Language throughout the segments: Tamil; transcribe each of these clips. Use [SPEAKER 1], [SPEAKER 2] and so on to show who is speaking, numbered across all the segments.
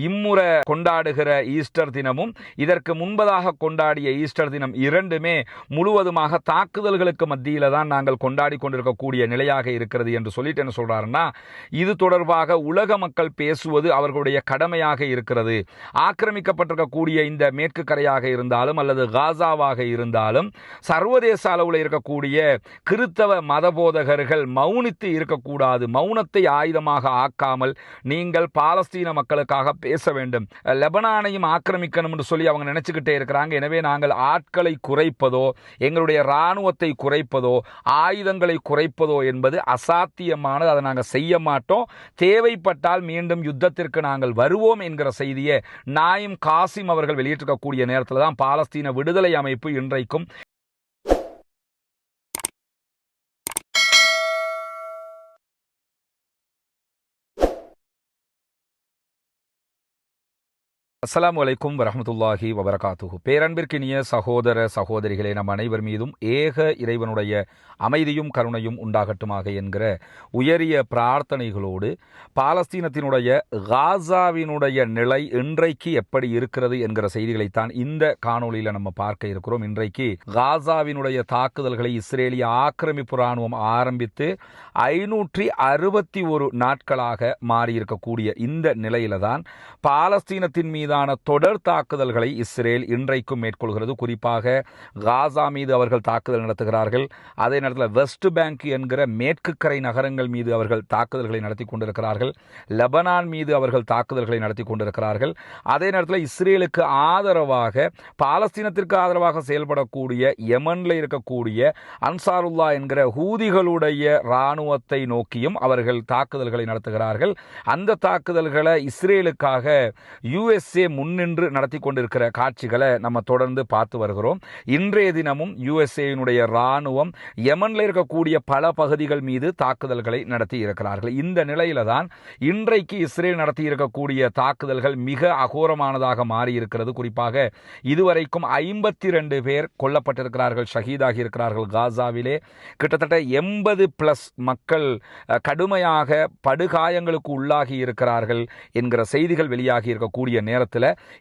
[SPEAKER 1] இம்முறை கொண்டாடுகிற ஈஸ்டர் தினமும் இதற்கு முன்பதாக கொண்டாடிய ஈஸ்டர் தினம் இரண்டுமே முழுவதுமாக தாக்குதல்களுக்கு மத்தியில தான் நாங்கள் கொண்டாடி கொண்டிருக்கக்கூடிய நிலையாக இருக்கிறது என்று சொல்லிட்டு என்ன சொல்றாருன்னா, இது தொடர்பாக உலக மக்கள் பேசுவது அவர்களுடைய கடமையாக இருக்கிறது. ஆக்கிரமிக்கப்பட்டிருக்கக்கூடிய இந்த மேற்கு கரையாக இருந்தாலும் அல்லது காசாவாக இருந்தாலும் சர்வதேச அளவில் இருக்கக்கூடிய கிறித்தவ மதபோதகர்கள் மௌனித்து இருக்கக்கூடாது. மௌனத்தை ஆயுதமாக ஆக்காமல் நீங்கள் பாலஸ்தீன மக்களுக்காக பேச வேண்டும். லெபனானையும் ஆக்கிரமிக்கணும் என்று சொல்லி அவங்க நினைச்சுக்கிட்டே இருக்கிறாங்க. எனவே நாங்கள் ஆட்களை குறைப்பதோ எங்களுடைய இராணுவத்தை குறைப்பதோ ஆயுதங்களை குறைப்பதோ என்பது அசாத்தியமானது. அதை நாங்கள் செய்ய மாட்டோம். தேவைப்பட்டால் மீண்டும் யுத்தத்திற்கு நாங்கள் வருவோம் என்கிற செய்தியை நாயிம் காசிம் அவர்கள் வெளியிட்டிருக்கக்கூடிய நேரத்தில் தான் பாலஸ்தீன விடுதலை அமைப்பு இன்றைக்கும் அஸ்ஸலாமு அலைக்கும் வரஹ்மத்துல்லாஹி வபரகாத்துஹு. பேரன்பிற்கினிய சகோதர சகோதரிகளே, நம் அனைவர் மீதும் ஏக இறைவனுடைய அமைதியும் கருணையும் உண்டாகட்டுமாக என்கிற உயரிய பிரார்த்தனைகளோடு பாலஸ்தீனத்தினுடைய காசாவினுடைய நிலை இன்றைக்கு எப்படி இருக்கிறது என்கிற செய்திகளைத்தான் இந்த காணொலியில் நம்ம பார்க்க இருக்கிறோம். இன்றைக்கு காசாவினுடைய தாக்குதல்களை இஸ்ரேலிய ஆக்கிரமிப்பு இராணுவம் ஆரம்பித்து 561 நாட்களாக மாறியிருக்கக்கூடிய இந்த நிலையில தான் பாலஸ்தீனத்தின் மீதான தொடர் தாக்குதல்களை இஸ்ரேல் இன்றைக்கும் மேற்கொள்கிறது. குறிப்பாக காசா மீது அவர்கள் தாக்குதல் நடத்துகிறார்கள். அதே நேரத்தில் வெஸ்ட் பேங்க் என்கிற மேற்கு கரை நகரங்கள் மீது அவர்கள் தாக்குதல்களை நடத்தி கொண்டிருக்கிறார்கள். லெபனான் மீது அவர்கள் தாக்குதல்களை நடத்தி கொண்டிருக்கிறார்கள். அதே நேரத்தில் இஸ்ரேலுக்கு ஆதரவாக பாலஸ்தீனத்திற்கு ஆதரவாக செயல்படக்கூடிய யமனில் இருக்கக்கூடிய அன்சாருல்லா என்கிற ஹூதிகளுடைய இராணுவத்தை நோக்கியும் அவர்கள் தாக்குதல்களை நடத்துகிறார்கள். அந்த தாக்குதல்களை இஸ்ரேலுக்காக யுஎஸ்ஏ முன்னின்று நடத்தி கொண்டிருக்கிற காட்சிகளை நம்ம தொடர்ந்து பார்த்து வருகிறோம். இன்றைய தினமும் யுஎஸ்ஏனுடைய இராணுவம் யமனில் இருக்கக்கூடிய பல பகுதிகள் மீது தாக்குதல்களை நடத்தி இருக்கிறார்கள். இந்த நிலையில தான் இன்றைக்கு இஸ்ரேல் நடத்தி இருக்கக்கூடிய தாக்குதல்கள் மிக அகோரமானதாக மாறி இருக்கிறது. குறிப்பாக இதுவரைக்கும் 52 பேர் கொல்லப்பட்டிருக்கிறார்கள், ஷஹீதாகி இருக்கிறார்கள். காசாவிலே கிட்டத்தட்ட 80+ மக்கள் கடுமையாக படுகாயங்களுக்கு உள்ளாகி இருக்கிறார்கள் என்கிற செய்திகள் வெளியாகி இருக்கக்கூடிய நேரத்தில்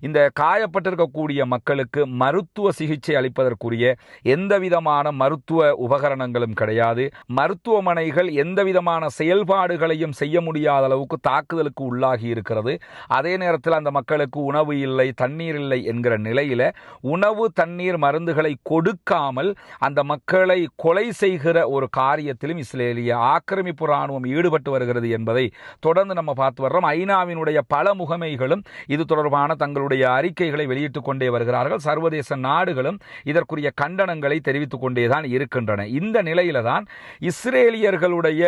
[SPEAKER 1] இந்த காயப்பட்டிருக்கக்கூடிய மக்களுக்கு மருத்துவ சிகிச்சை அளிப்பதற்குரிய எந்த விதமான மருத்துவ உபகரணங்களும் கிடையாது. மருத்துவமனைகள் எந்த விதமான செயல்பாடுகளையும் செய்ய முடியாத அளவுக்கு தாக்குதலுக்கு உள்ளாகி இருக்கிறது. அதே நேரத்தில் அந்த மக்களுக்கு உணவு இல்லை, தண்ணீர் இல்லை என்கிற நிலையில உணவு, தண்ணீர், மருந்துகளை கொடுக்காமல் அந்த மக்களை கொலை செய்கிற ஒரு காரியத்திலும் இஸ்ரேலிய ஆக்கிரமிப்பு இராணுவம் ஈடுபட்டு வருகிறது என்பதை தொடர்ந்து நம்ம பார்த்து வர்றோம். ஐநாவினுடைய பல முகமைகளும் இது தொடர்பான தங்களுடைய அறிக்கைகளை வெளியிட்டுக் கொண்டே வருகிறார்கள். சர்வதேச நாடுகளும் இதற்குரிய கண்டனங்களை தெரிவித்துக் கொண்டேதான் இருக்கின்றன. இந்த நிலையில தான் இஸ்ரேலியர்களுடைய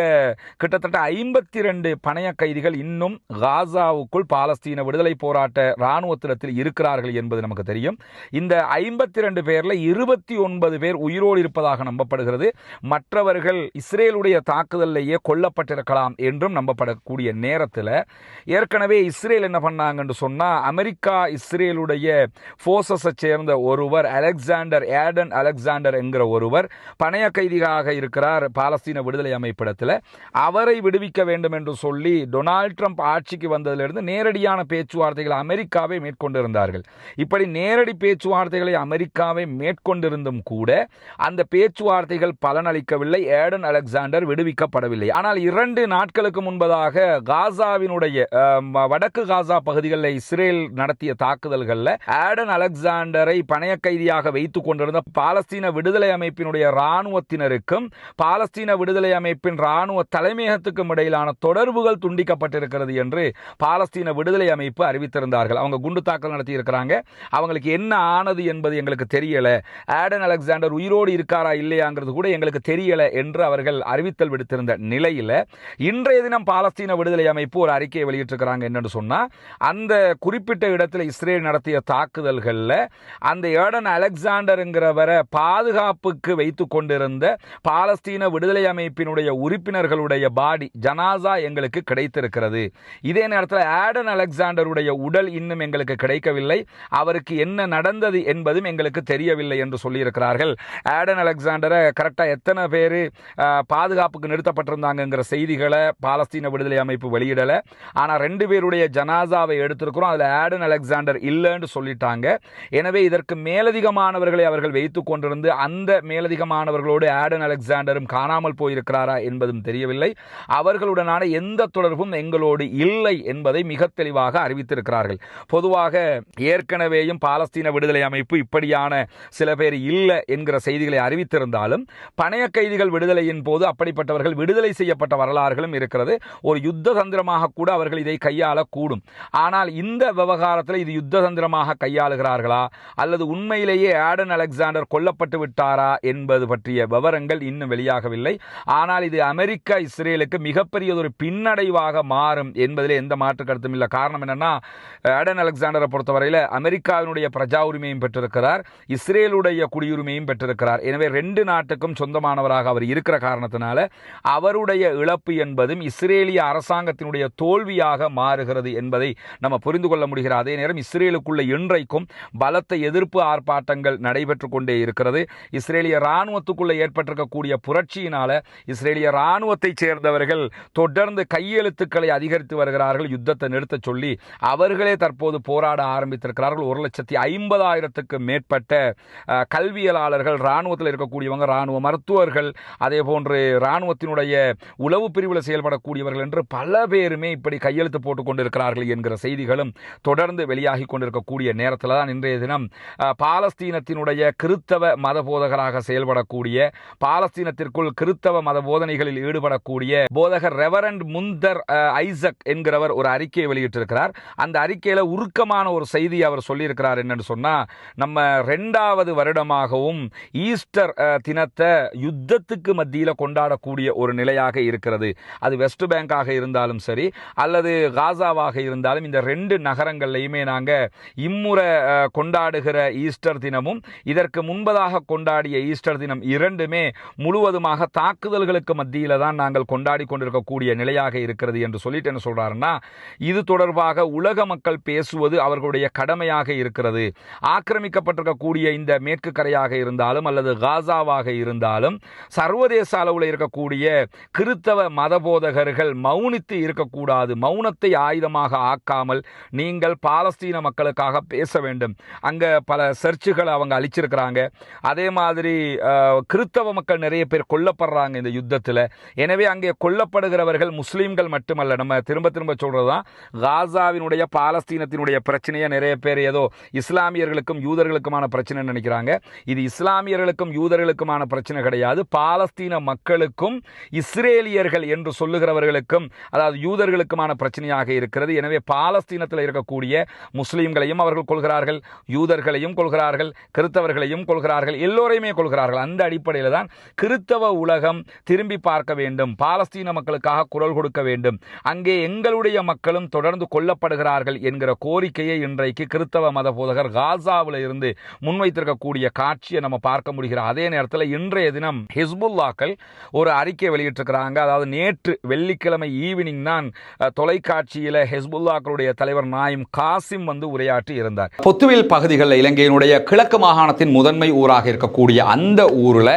[SPEAKER 1] கிட்டத்தட்ட 52 பணைய கைதிகள் இன்னும் காசாவுக்குள் பாலஸ்தீன விடுதலை போராட்ட இராணுவத்திடத்தில் இருக்கிறார்கள் என்பது நமக்கு தெரியும். இந்த 52 பேர்ல 29 பேர் உயிரோடு இருப்பதாக நம்பப்படுகிறது. மற்றவர்கள் இஸ்ரேலுடைய தாக்குதலிலேயே கொல்லப்பட்டிருக்கலாம் என்றும் நம்பப்படக்கூடிய நேரத்தில் ஏற்கனவே இஸ்ரேல் என்ன பண்ணாங்கன்னு சொன்னா, அமெரிக்கா இஸ்ரேலுடைய போர்சஸை சேர்ந்த ஒருவர் ஏடன் அலெக்சாண்டர் என்கிற ஒருவர் பணைய கைதியாக இருக்கிறார் பாலஸ்தீன விடுதலை அமைப்பிடத்தில். அவரை விடுவிக்க வேண்டும் என்று சொல்லி டொனால்ட் ட்ரம்ப் ஆட்சிக்கு வந்ததிலிருந்து நேரடியான பேச்சுவார்த்தைகளை அமெரிக்காவை மேற்கொண்டிருந்தார்கள். இப்படி நேரடி பேச்சுவார்த்தைகளை அமெரிக்காவை மேற்கொண்டிருந்தும் கூட அந்த பேச்சுவார்த்தைகள் பலனளிக்கவில்லை. Aden Alexander விடுவிக்கப்படவில்லை. ஆனால் 2 நாட்களுக்கு முன்பதாக காசாவினுடைய வடக்கு காசா பகுதிகளில் இஸ்ரேல் நடத்திய தாக்குதல்களில் ஏடன் அலெக்சாண்டரை பணைய கைதியாக வைத்துக் கொண்டிருந்த பாலஸ்தீன விடுதலை அமைப்பினுடைய இராணுவத்தினருக்கும் பாலஸ்தீன விடுதலை அமைப்பின் இராணுவ தலைமையகத்துக்கும் இடையிலான தொடர்புகள் துண்டிக்கப்பட்டிருக்கிறது என்று பாலஸ்தீன விடுதலை அமைப்பு அறிவித்திருந்தார்கள். அவங்க குண்டு தாக்கல் நடத்தி இருக்கிறாங்க. அவங்களுக்கு என்ன ஆனது என்பது எங்களுக்கு தெரியல, ஏடன் அலெக்சாண்டர் உயிரோடு இருக்காரா இல்லையாங்கிறது கூட எங்களுக்கு தெரியல என்று அவர்கள் அறிவித்தல் விடுத்திருந்த நிலையில இன்றைய தினம் பாலஸ்தீன விடுதலை அமைப்பு ஒரு அறிக்கையை வெளியிட்டிருக்கிறாங்க. என்னன்னு சொன்னா, அந்த குறிப்பிட்ட குறிப்பிட்ட இடத்துல இஸ்ரேல் நடத்திய தாக்குதல்களில் அந்த ஏடன் அலெக்சாண்டருங்கிறவரை பாதுகாப்புக்கு வைத்து கொண்டிருந்த பாலஸ்தீன விடுதலை அமைப்பினுடைய உறுப்பினர்களுடைய பாடி ஜனாசா எங்களுக்கு கிடைத்திருக்கிறது. இதே நேரத்தில் ஏடன் அலெக்சாண்டருடைய உடல் இன்னும் எங்களுக்கு கிடைக்கவில்லை, அவருக்கு என்ன நடந்தது என்பதும் எங்களுக்கு தெரியவில்லை என்று சொல்லியிருக்கிறார்கள். ஏடன் அலெக்சாண்டரை கரெக்டாக எத்தனை பேர் பாதுகாப்புக்கு நிறுத்தப்பட்டிருந்தாங்கிற செய்திகளை பாலஸ்தீன விடுதலை அமைப்பு வெளியிடலை. ஆனால் 2 பேருடைய ஜனாசாவை எடுத்திருக்கிறோம், அதில் ஏடன் அலெக்சாண்டர் இல்லைன்னு சொல்லிட்டாங்க. எனவே இதற்கு மேலதிகமானவர்களை அவர்கள் வைத்துக் கொண்டிருந்து அந்த மேலதிகமானவர்களோடு ஏடன் அலெக்சாண்டரும் காணாமல் போயிருக்கிறாரா என்பதும் தெரியவில்லை. அவர்களுடனான எந்த தொடர்பும் எங்களோடு இல்லை என்பதை மிக தெளிவாக அறிவித்திருக்கிறார்கள். பொதுவாக ஏற்கனவேயும் பாலஸ்தீன விடுதலை அமைப்பு இப்படியான சில பேர் இல்லை என்கிற செய்திகளை அறிவித்திருந்தாலும் பணைய கைதிகள் விடுதலையின் போது அப்படிப்பட்டவர்கள் விடுதலை செய்யப்பட்ட வரலாறுகளும் இருக்கிறது. ஒரு யுத்த தந்திரமாக கூட அவர்கள் இதை கையாளக்கூடும். ஆனால் இந்த விவகாரத்தில் இது யுத்த தந்திரமாக கையாளுகிறார்களா அல்லது உண்மையிலேயே ஏடன் அலெக்சாண்டர் கொல்லப்பட்டு விட்டாரா என்பது பற்றிய விவரங்கள் இன்னும் வெளியாகவில்லை. ஆனால் இது அமெரிக்கா இஸ்ரேலுக்கு மிகப்பெரியதொரு பின்னடைவாக மாறும் என்பதிலே எந்த மாற்று கருத்தும் இல்லை. காரணம் என்னன்னா, ஏடன் அலெக்சாண்டரை பொறுத்தவரையில் அமெரிக்காவினுடைய பிரஜா உரிமையும் பெற்றிருக்கிறார், இஸ்ரேலுடைய குடியுரிமையும் பெற்றிருக்கிறார். எனவே 2 நாட்டுக்கும் சொந்தமானவராக அவர் இருக்கிற காரணத்தினால அவருடைய இழப்பு என்பதும் இஸ்ரேலிய அரசாங்கத்தினுடைய தோல்வியாக மாறுகிறது என்பதை நம்ம புரிந்து கொள்ள முடிகிறது. அதே நேரம் இஸ்ரேலுக்குள்ள இன்றைக்கும் பலத்த எதிர்ப்பு ஆர்ப்பாட்டங்கள் நடைபெற்றுக் கொண்டே இருக்கிறது. இஸ்ரேலிய இராணுவத்துக்குள்ள ஏற்பட்டிருக்கக்கூடிய புரட்சியினால இஸ்ரேலிய இராணுவத்தைச் சேர்ந்தவர்கள் தொடர்ந்து கையெழுத்துக்களை அதிகரித்து வருகிறார்கள் யுத்தத்தை நிறுத்த சொல்லி. அவர்களே தற்போது போராட ஆரம்பித்திருக்கிறார்கள். 1,50,000க்கு மேற்பட்ட கல்வியலாளர்கள், இராணுவத்தில் இருக்கக்கூடியவங்க, இராணுவ மருத்துவர்கள், அதே போன்று இராணுவத்தினுடைய உளவு பிரிவில் செயல்படக்கூடியவர்கள் என்று பல பேருமே இப்படி கையெழுத்து போட்டுக் கொண்டிருக்கிறார்கள் என்கிற செய்திகளும் தொடர்ந்து வெளியாகி கொண்டிருக்கக்கூடிய நேரத்தில் தான் இன்றைய தினம் பாலஸ்தீனத்தினுடைய கிறித்தவ மத போதகராக செயல்படக்கூடிய, பாலஸ்தீனத்திற்குள் கிறித்தவ மத போதனைகளில் ஈடுபடக்கூடிய போதகர் ரெவரண்ட் முந்தர் ஐசக் என்கிறவர் ஒரு அறிக்கையை வெளியிட்டிருக்கிறார். அந்த அறிக்கையில் உருக்கமான ஒரு செய்தி அவர் சொல்லியிருக்கிறார். என்னன்னு சொன்னா, நம்ம 2வது வருடமாகவும் ஈஸ்டர் தினத்தை யுத்தத்துக்கு மத்தியில் கொண்டாடக்கூடிய ஒரு நிலையாக இருக்கிறது. அது வெஸ்ட் பேங்காக இருந்தாலும் சரி அல்லது காசாவாக இருந்தாலும் இந்த 2 நகரங்கள்லையுமே நாங்கள் இம்முறை கொண்டாடுகிற ஈஸ்டர் தினமும் இதற்கு முன்பதாக கொண்டாடிய ஈஸ்டர் தினம் 2மே முழுவதுமாக தாக்குதல்களுக்கு மத்தியில் தான் நாங்கள் கொண்டாடி கொண்டிருக்கக்கூடிய நிலையாக இருக்கிறது என்று சொல்லிட்டு என்ன சொல்றாருன்னா, இது தொடர்பாக உலக மக்கள் பேசுவது அவர்களுடைய கடமையாக இருக்கிறது. ஆக்கிரமிக்கப்பட்டிருக்கக்கூடிய இந்த மேற்கு கரையாக இருந்தாலும் அல்லது காசாவாக இருந்தாலும் சர்வதேச அளவில் இருக்கக்கூடிய கிறித்தவ மதபோதகர்கள் மௌனித்து இருக்கக்கூடாது. மௌனத்தை ஆயுதமாக ஆக்காமல் நீங்கள் பாலஸ்தீன மக்களுக்காக பேச வேண்டும். அங்கே பல சர்ச்சுகளை அவங்க அழிச்சிருக்கிறாங்க. அதே மாதிரி கிறித்தவ மக்கள் நிறைய பேர் கொல்லப்படுறாங்க இந்த யுத்தத்தில். எனவே அங்கே கொல்லப்படுகிறவர்கள் முஸ்லீம்கள் மட்டுமல்ல. நம்ம திரும்ப திரும்ப சொல்றதுதான், காசாவினுடைய பாலஸ்தீனத்தினுடைய பிரச்சனையை நிறைய பேர் ஏதோ இஸ்லாமியர்களுக்கும் யூதர்களுக்குமான பிரச்சனை நினைக்கிறாங்க. இது இஸ்லாமியர்களுக்கும் யூதர்களுக்குமான பிரச்சனை கிடையாது. பாலஸ்தீன மக்களுக்கும் இஸ்ரேலியர்கள் என்று சொல்லுகிறவர்களுக்கும், அதாவது யூதர்களுக்குமான பிரச்சனையாக இருக்கிறது. எனவே பாலஸ்தீனத்தில் இருக்கக்கூடிய முஸ்லீம்களையும் அவர்கள் கொள்கிறார்கள், யூதர்களையும் கொள்கிறார்கள், கிறித்தவர்களையும் கொள்கிறார்கள், எல்லோரையுமே கொள்கிறார்கள். அந்த அடிப்படையில் தான் கிறித்தவ உலகம் திரும்பி பார்க்க வேண்டும், பாலஸ்தீன மக்களுக்காக குரல் கொடுக்க வேண்டும், அங்கே எங்களுடைய மக்களும் தொடர்ந்து கொல்லப்படுகிறார்கள் என்கிற கோரிக்கையை இன்றைக்கு கிறித்தவ மத போதகர் காசாவில் இருந்து முன்வைத்திருக்கக்கூடிய காட்சியை நம்ம பார்க்க முடிகிறது. அதே நேரத்தில் இன்றைய தினம் ஹிஸ்புல்லாக்கள் ஒரு அறிக்கை வெளியிட்டிருக்கிறாங்க. அதாவது நேற்று வெள்ளிக்கிழமை ஈவினிங் தான் தொலைக்காட்சியில் ஹிஸ்புல்லாக்களுடைய தலைவர் நாயிம் காசிம் வந்து உரையாற்றி இருந்தார். பொத்துவில் பகுதிகளில் இலங்கையினுடைய கிழக்கு மாகாணத்தின் முதன்மை ஊராக இருக்கக்கூடிய அந்த ஊரில்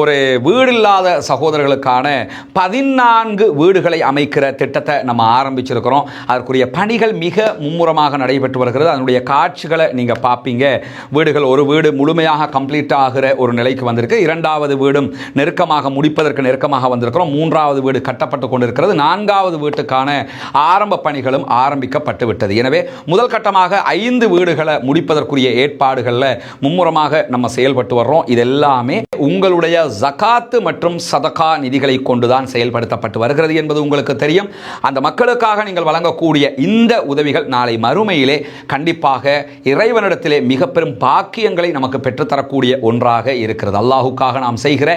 [SPEAKER 1] ஒரு வீடில்லாத சகோதரர்களுக்கான 14 வீடுகளை அமைக்கிற திட்டத்தை நம்ம ஆரம்பிச்சிருக்கிறோம். அதற்குரிய பணிகள் மிக மும்முரமாக நடைபெற்று வருகிறது. அதனுடைய காட்சிகளை நீங்கள் பார்ப்பீங்க. வீடுகள், ஒரு வீடு முழுமையாக கம்ப்ளீட் ஆகிற ஒரு நிலைக்கு வந்திருக்கு. 2வது வீடும் நெருக்கமாக முடிப்பதற்கு நெருக்கமாக வந்திருக்கிறோம். 3வது வீடு கட்டப்பட்டு கொண்டிருக்கிறது. 4வது வீட்டுக்கான ஆரம்ப பணிகளும் ஆரம்பிக்கப்பட்டு விட்டது. எனவே முதல் கட்டமாக 5 வீடுகளை முடிப்பதற்குரிய ஏற்பாடுகளில் மும்முரமாக நம்ம செயல்பட்டு வர்றோம். இதெல்லாமே உங்களுடைய ஜகாத்து மற்றும் சதகா நிதிகளை கொண்டுதான் செயல்படுத்தப்பட்டு வருகிறது என்பது உங்களுக்கு தெரியும். அந்த மக்களுக்காக நீங்கள் வழங்கக்கூடிய இந்த உதவிகள் நாளை மறுமையிலே கண்டிப்பாக இறைவனிடத்திலே மிக பெரும் பாக்கியங்களை நமக்கு பெற்றுத்தரக்கூடிய ஒன்றாக இருக்கிறது. அல்லாஹுக்காக நாம் செய்கிற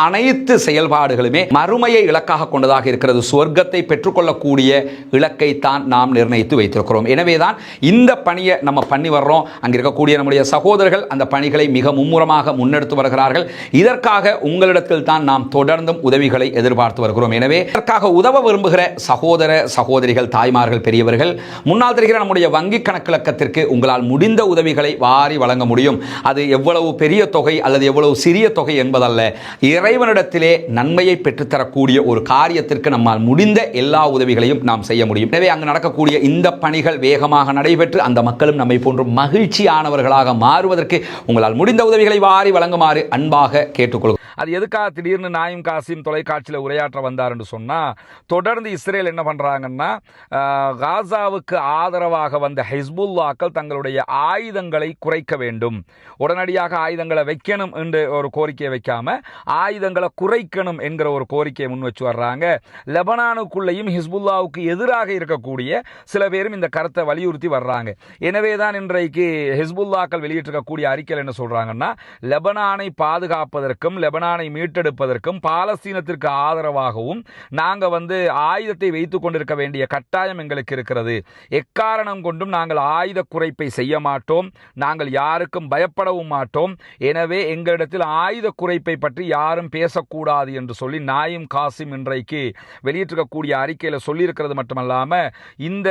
[SPEAKER 1] அனைத்து செயல்பாடுகளுமே மறுமையை இலக்காக கொண்டதாக இருக்கிறது. சுவர்க்கத்தை பெற்றுக்கொள்ளக்கூடிய இலக்கை தான் நாம் நிர்ணயித்து வைத்திருக்கிறோம். எனவே தான் இந்த பணியை நம்ம பண்ணி வர்றோம். அங்கே இருக்கக்கூடிய நம்முடைய சகோதரர்கள் அந்த பணிகளை மிக மும்முரமாக முன்னெடுத்து வருகிறார்கள். இதற்காக உங்களிடத்தில் தான் நாம் தொடர்ந்தும் உதவிகளை எதிர்பார்த்து வருகிறோம். எனவே இதற்காக உதவ விரும்புகிற சகோதர சகோதரிகள், தாய்மார்கள், பெரியவர்கள், முன்னால் தெரிகிற நம்முடைய வங்கி கணக்கிலக்கத்திற்கு உங்களால் முடிந்த உதவிகளை வாரி வழங்க முடியும். அது எவ்வளவு பெரிய தொகை அல்லது எவ்வளவு சிறிய தொகை என்பதல்ல, இறைவனிடத்திலே நன்மையை பெற்றுத்தரக்கூடிய ஒரு காரியத்திற்கு நம்மால் முடிந்த எல்லா உதவிகளையும் நாம் செய்ய முடியும். எனவே அங்கு நடக்கக்கூடிய இந்த பணிகள் வேகமாக நடைபெற்று அந்த மக்களும் நம்மை போன்று மகிழ்ச்சியானவர்களாக மாறுவதற்கு உங்களால் முடிந்த உதவிகளை வாரி வழங்குமாறு அன்பாக கேட்டுக்கொள்கிறோம். அது எதுக்காக திடீர்னு நாயிம் காசிம் தொலைக்காட்சியில் உரையாற்ற வந்தார் என்று சொன்னால், தொடர்ந்து இஸ்ரேல் என்ன பண்ணுறாங்கன்னா, காசாவுக்கு ஆதரவாக வந்த ஹிஸ்புல்லாக்கள் தங்களுடைய ஆயுதங்களை குறைக்க வேண்டும், உடனடியாக ஆயுதங்களை வைக்கணும் என்று ஒரு கோரிக்கையை வைக்காம ஆயுதங்களை குறைக்கணும் என்கிற ஒரு கோரிக்கையை முன் வச்சு வர்றாங்க. லெபனானுக்குள்ளேயும் ஹிஸ்புல்லாவுக்கு எதிராக இருக்கக்கூடிய சில பேரும் இந்த கருத்தை வலியுறுத்தி வர்றாங்க. எனவே தான் இன்றைக்கு ஹிஸ்புல்லாக்கள் வெளியிட்டிருக்கக்கூடிய அறிக்கையில் என்ன சொல்றாங்கன்னா, லெபனானை பாதுகாப்பதற்கும் லெபனானை மீட்டெடுப்பதற்கும் பாலஸ்தீனத்திற்கு ஆதரவாகவும் நாங்கள் ஆயுதத்தை வைத்துக் கொண்டிருக்க வேண்டிய கட்டாயம் எங்களுக்கு இருக்கிறது. எக்காரணம் கொண்டும் நாங்கள் ஆயுத குறைப்பை செய்ய மாட்டோம், நாங்கள் யாருக்கும் பயப்படவும் மாட்டோம். எனவே எங்களிடத்தில் ஆயுத குறைப்பை பற்றி யாரும் பேசக்கூடாது என்று சொல்லி நாயிம் காசிம் இன்றைக்கு வெளியிட்டிருக்கக்கூடிய அறிக்கையில் சொல்லியிருக்கிறது மட்டுமல்லாம, இந்த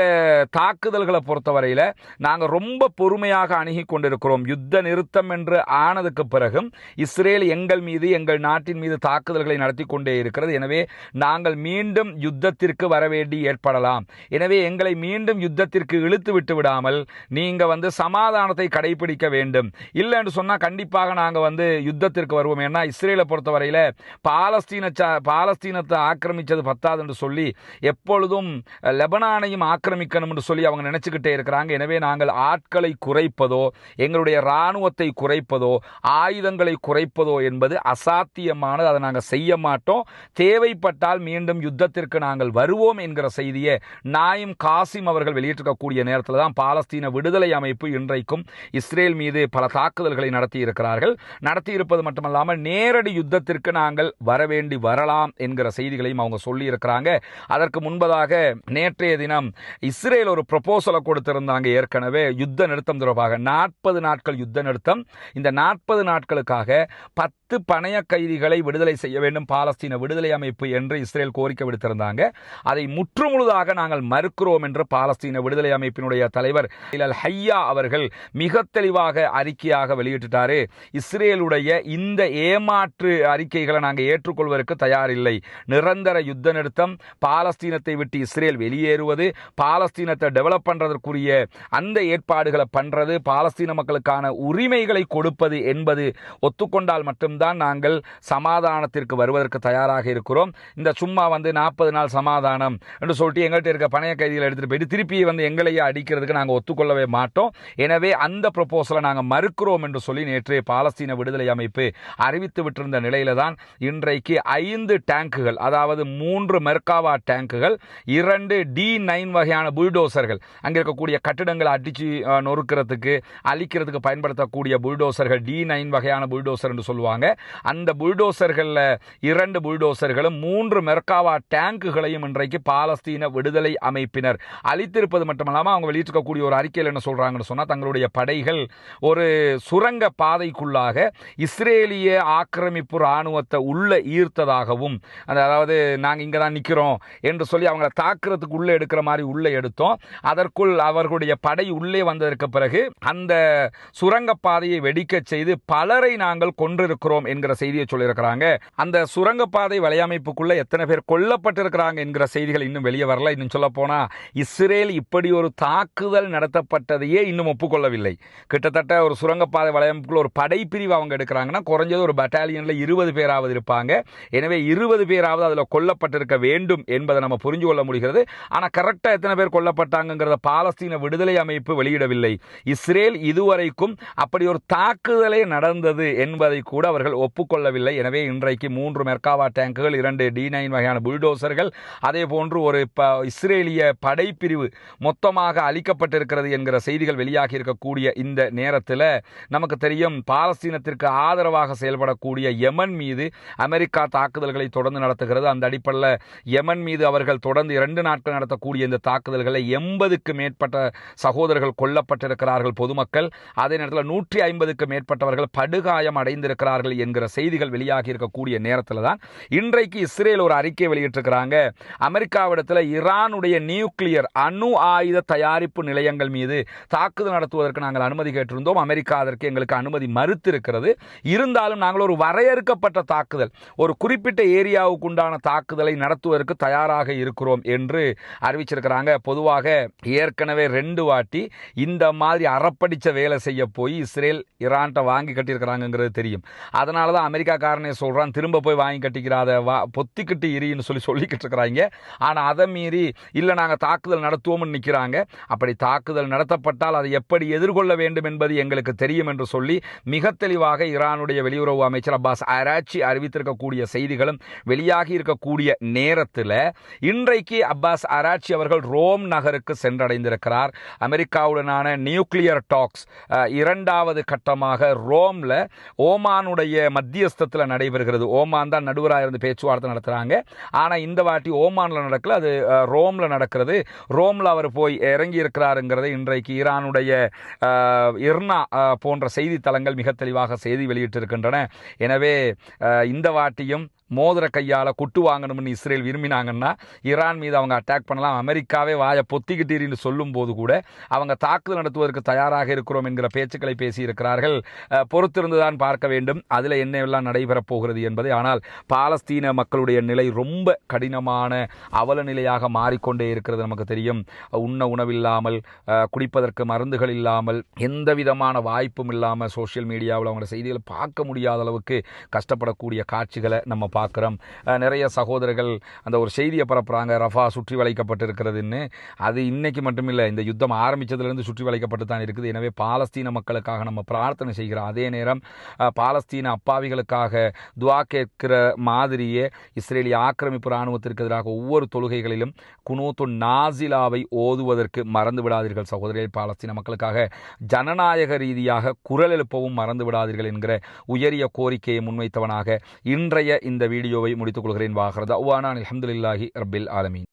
[SPEAKER 1] தாக்குதல்களை பொறுத்தவரையில் நாங்கள் ரொம்ப பொறுமையாக அணுகி கொண்டிருக்கிறோம். யுத்த நிறுத்தம் என்று ஆனதுக்கு பிறகும் இஸ்ரேல் எங்கள் மீது, எங்கள் நாட்டின் மீது தாக்குதல்களை நடத்தி கொண்டே இருக்கிறது. எனவே நாங்கள் மீண்டும் யுத்தத்திற்கு வர வேண்டி ஏற்படலாம். எனவே எங்களை மீண்டும் யுத்தத்திற்கு இழுத்து விட்டு விடாமல் நீங்க சமாதானத்தை கடைபிடிக்க வேண்டும். இல்லைன்னு சொன்னா கண்டிப்பாக நாங்க யுத்தத்திற்கு வருவோம். ஏன்னா இஸ்ரேலை பொறுத்தவரையில பாலஸ்தீனத்தை ஆக்கிரமிச்சது பத்தாது என்று சொல்லி எப்பொழுதும் லெபனானையும் ஆக்கிரமிக்கணும் என்று சொல்லி அவங்க நினைச்சுக்கிட்டே இருக்கிறாங்க. எனவே நாங்கள் ஆட்களை குறைப்பதோ, எங்களுடைய இராணுவத்தை குறைப்பதோ, ஆயுதங்களை குறைப்பதோ என்பது அசாத்தியமானது. அதை நாங்கள் செய்ய மாட்டோம். தேவைப்பட்டால் மீண்டும் யுத்தத்திற்கு நாங்கள் வருவோம் என்கிற செய்தியை நாயிம் காசிம் அவர்கள் வெளியிட்டிருக்கக்கூடிய நேரத்தில் தான் பாலஸ்தீன விடுதலை அமைப்பு இன்றைக்கும் இஸ்ரேல் மீது பல தாக்குதல்களை நடத்தி இருக்கிறார்கள். நடத்தி இருப்பது மட்டுமல்லாமல் நேரடி யுத்தத்திற்கு நாங்கள் வரவேண்டி வரலாம் என்கிற செய்திகளையும் அவங்க சொல்லி இருக்கிறாங்க. அதற்கு முன்பதாக நேற்றைய தினம் இஸ்ரேல் ஒரு ப்ரொபோசலை கொடுத்திருந்தாங்க. ஏற்கனவே யுத்த நிறுத்தம் தொடர்பாக 40 நாட்கள் யுத்த நிறுத்தம். இந்த 40 நாட்களுக்காக 10 பணைய கைதிகளை விடுதலை செய்ய வேண்டும் பாலஸ்தீன விடுதலை அமைப்பு என்று இஸ்ரேல் கோரிக்கை விடுத்திருந்தாங்க. அதை முற்றுமுழுதாக நாங்கள் மறுக்கிறோம் என்று பாலஸ்தீன விடுதலை அமைப்பினுடைய தலைவர் அல் ஹையா அவர்கள் மிக தெளிவாக அறிக்கையாக வெளியிட்டாரு. இஸ்ரேலுடைய இந்த ஏமாற்று அறிக்கைகளை நாங்கள் ஏற்றுக்கொள்வதற்கு தயாரில்லை. நிரந்தர யுத்த நிறுத்தம், பாலஸ்தீனத்தை விட்டு இஸ்ரேல் வெளியேறுவது, பாலஸ்தீனத்தை டெவலப் பண்றதற்குரிய அந்த ஏற்பாடுகளை பண்றது, பாலஸ்தீன மக்களுக்கான உரிமைகளை கொடுப்பது என்பது ஒத்துக்கொண்டால் மட்டும்தான் நாங்கள் சமாதானத்திற்கு வருவதற்கு தயாராக இருக்கிறோம். இந்த சும்மா 40 நாள் சமாதானம் என்று சொல்லிட்டு எங்கள்கிட்ட இருக்க பணைய கைதிகளை எடுத்துட்டு போயிட்டு திருப்பி எங்களையே அடிக்கிறதுக்கு நாங்கள் ஒத்துக்கொள்ளவே மாட்டோம். எனவே அந்த ப்ரொபோசலை நாங்கள் மறுக்கிறோம் என்று சொல்லி நேற்று பாலஸ்தீன விடுதலை அமைப்பு அறிவித்து விட்டிருந்த நிலையில தான் இன்றைக்கு 5 டேங்குகள், அதாவது 3 மெர்காவா டேங்குகள், 2 D9 வகையான புல்டோசர்கள், அங்கே இருக்கக்கூடிய கட்டிடங்களை அடிச்சு நொறுக்கிறதுக்கு அழிக்கிறதுக்கு பயன்படுத்தக்கூடிய புல்டோசர்கள், D9 வகையான புல்டோசர் என்று சொல்லுவாங்க. அந்த புல்டோசர்கள் 2 புல்டோசர்களும் 3 மெர்காவா டேங்குகளையும் இன்றைக்கு பாலஸ்தீன விடுதலை அமைப்பினர் அளித்திருப்பது மட்டுமல்லாமல் அவங்க வெளியிட்டிருக்கக்கூடிய ஒரு அறிக்கையில் என்ன சொல்றாங்கன்னு சொன்னா, தங்களுடைய படைகள் ஒரு சுரங்க பாதைக்குள்ளாக இஸ்ரேலிய ஆக்கிரமிப்பு ராணுவத்தை உள்ள ஈர்த்ததாகவும், அதாவது நாங்கள் இங்கே தான் நிற்கிறோம் என்று சொல்லி அவங்களை தாக்குறதுக்கு உள்ளே எடுக்கிற மாதிரி உள்ளே எடுத்தோம். அதற்குள் அவர்களுடைய படை உள்ளே வந்ததற்கு பிறகு அந்த சுரங்க பாதையை வெடிக்க செய்து பலரை நாங்கள் கொன்றிருக்கிறோம் என்கிற செய்தியை சொல்லியிருக்கிறாங்க. அந்த சுரங்கப்பாதை வலையமைப்புக்குள்ள எத்தனை பேர் கொல்லப்பட்டிருக்கிறாங்க என்கிற செய்திகள் இன்னும் வெளியே வரல. இன்னும் சொல்ல போனா இஸ்ரேல் இப்படி ஒரு தாக்குதல் நடத்தப்பட்டதையே இன்னும் ஒப்புக்கொள்ளவில்லை. கிட்டத்தட்ட ஒரு சுரங்கப்பாதை வலையமைப்புக்குள்ள ஒரு படைப்பிரிவு அவங்க எடுக்கிறாங்கன்னா குறைஞ்சது ஒரு பட்டாலியன்ல 20 பேராவது இருப்பாங்க. எனவே 20 பேராவது அதில் கொல்லப்பட்டிருக்க வேண்டும் என்பதை நம்ம புரிஞ்சு கொள்ள முடிகிறது. ஆனால் கரெக்டாக எத்தனை பேர் கொல்லப்பட்டாங்கிறத பாலஸ்தீன விடுதலை அமைப்பு வெளியிடவில்லை. இஸ்ரேல் இதுவரைக்கும் அப்படி ஒரு தாக்குதலே நடந்தது என்பதை கூட அவர்கள் ஒப்புக்கொள்ள கொள்ளவில்லை. எனவே இன்றைக்கு 3 மெர்காவா டேங்குகள், 2 D9 வகையான புல்டோசர்கள், அதே போன்று ஒரு இஸ்ரேலிய படைப்பிரிவு மொத்தமாக அளிக்கப்பட்டிருக்கிறது என்கிற செய்திகள் வெளியாகி இருக்கக்கூடிய இந்த நேரத்தில் நமக்கு தெரியும், பாலஸ்தீனத்திற்கு ஆதரவாக செயல்படக்கூடிய யமன் மீது அமெரிக்கா தாக்குதல்களை தொடர்ந்து நடத்துகிறது. அந்த அடிப்படையில் யமன் மீது அவர்கள் தொடர்ந்து 2 நாட்கள் நடத்தக்கூடிய இந்த தாக்குதல்களை 80க்கு மேற்பட்ட சகோதரர்கள் கொல்லப்பட்டிருக்கிறார்கள் பொதுமக்கள். அதே நேரத்தில் 150க்கு மேற்பட்டவர்கள் படுகாயம் அடைந்திருக்கிறார்கள் என்கிற செய்திகள் வெளியாகி இருக்கக்கூடிய நேரத்தில் தான் இன்றைக்கு இஸ்ரேல் ஒரு அறிக்கை வெளியிட்டிருக்கிறாங்க. அமெரிக்காவிடத்தில் ஈரானுடைய நியூக்ளியர் அணு ஆயுத தயாரிப்பு நிலையங்கள் மீது தாக்குதல் நடத்துவதற்கு நாங்கள் அனுமதி கேட்டிருந்தோம். அமெரிக்கா அதற்கு எங்களுக்கு அனுமதி மறுத்திருக்கிறது. இருந்தாலும் நாங்கள் ஒரு வரையறுக்கப்பட்ட தாக்குதல், ஒரு குறிப்பிட்ட ஏரியாவுக்கு உண்டான தாக்குதலை நடத்துவதற்கு தயாராக இருக்கிறோம் என்று அறிவிச்சிருக்கிறாங்க. பொதுவாக ஏற்கனவே 2 வாட்டி இந்த மாதிரி அறப்படிச்ச வேலை செய்ய போய் இஸ்ரேல் ஈரான்ட்ட வாங்கி கட்டியிருக்கிறாங்கிறது தெரியும். அதனால தான் அமெரிக்காக்காரனே சொல்கிறான், திரும்ப போய் வாங்கி கட்டிக்கிறாத, பொத்திக்கிட்டு இரின்னு சொல்லிக்கிட்டு இருக்கிறாங்க. ஆனால் அதை மீறி இல்லை நாங்கள் தாக்குதல் நடத்துவோம்னு நிற்கிறாங்க. அப்படி தாக்குதல் நடத்தப்பட்டால் அதை எப்படி எதிர்கொள்ள வேண்டும் என்பது எங்களுக்கு தெரியும் என்று சொல்லி மிக தெளிவாக ஈரானுடைய வெளியுறவு அமைச்சர் அப்பாஸ் அராச்சி அறிவித்திருக்கக்கூடிய செய்திகளும் வெளியாகி இருக்கக்கூடிய நேரத்தில் இன்றைக்கு அப்பாஸ் அராச்சி அவர்கள் ரோம் நகருக்கு சென்றடைந்திருக்கிறார். அமெரிக்காவுடனான நியூக்ளியர் டாக்ஸ் 2வது கட்டமாக ரோமில் ஓமானுடைய மத்தியஸ்தத்தில் நடைபெறுகிறது. ஓமான் தான் நடுவராக இருந்து பேச்சுவார்த்தை நடத்துகிறாங்க. ஆனால் இந்த வாட்டி ஓமானில் நடக்கல, அது ரோமில் நடக்கிறது. ரோமில் அவர் போய் இறங்கி இருக்கிறாருங்கிறதை இன்றைக்கு ஈரானுடைய இர்னா போன்ற செய்தித்தளங்கள் மிக தெளிவாக செய்தி வெளியிட்டிருக்கின்றன. எனவே இந்த வாட்டியும் மோதிர கையால் குட்டு வாங்கணும்னு இஸ்ரேல் விரும்பினாங்கன்னா ஈரான் மீது அவங்க அட்டாக் பண்ணலாம். அமெரிக்காவே வாயை பொத்திக்கிட்டீரின்னு சொல்லும் போது கூட அவங்க தாக்குதல் நடத்துவதற்கு தயாராக இருக்கிறோம் என்கிற பேச்சுக்களை பேசியிருக்கிறார்கள். பொறுத்திருந்துதான் பார்க்க வேண்டும் அதில் என்னெல்லாம் நடைபெறப் போகிறது என்பதை. ஆனால் பாலஸ்தீன மக்களுடைய நிலை ரொம்ப கடினமான அவல நிலையாக மாறிக்கொண்டே இருக்கிறது. நமக்கு தெரியும், உண்ண உணவில்லாமல், குடிப்பதற்கு மருந்துகள் இல்லாமல், எந்த விதமான வாய்ப்பும் இல்லாமல் சோஷியல் மீடியாவில் அவங்களோட செய்திகளை பார்க்க முடியாத அளவுக்கு கஷ்டப்படக்கூடிய காட்சிகளை நம்ம பார்க்குறோம். நிறைய சகோதரர்கள் அந்த ஒரு செய்தியை பரப்புகிறாங்க, ரஃபா சுற்றி வளைக்கப்பட்டிருக்கிறதுன்னு. அது இன்னைக்கு மட்டுமில்லை, இந்த யுத்தம் ஆரம்பித்ததுலேருந்து சுற்றி வளைக்கப்பட்டு தான் இருக்குது. எனவே பாலஸ்தீன மக்களுக்காக நம்ம பிரார்த்தனை செய்கிறோம். அதே நேரம் பாலஸ்தீன அப்பாவிகளுக்காக துவா கேட்கிற மாதிரியே இஸ்ரேலிய ஆக்கிரமிப்பு இராணுவத்திற்கு எதிராக ஒவ்வொரு தொழுகைகளிலும் குனூத்து நாசிலாவை ஓதுவதற்கு மறந்து விடாதீர்கள் சகோதரர்கள். பாலஸ்தீன மக்களுக்காக ஜனநாயக ரீதியாக குரல் எழுப்பவும் மறந்து விடாதீர்கள் என்கிற உயரிய கோரிக்கையை முன்வைத்தவனாக இன்றைய இந்த வீடியோவை முடித்துக் கொள்கிறேன். வாஹர் தஅவானா அல்ஹம்துலில்லாஹி ரப்பில் ஆலமீன்.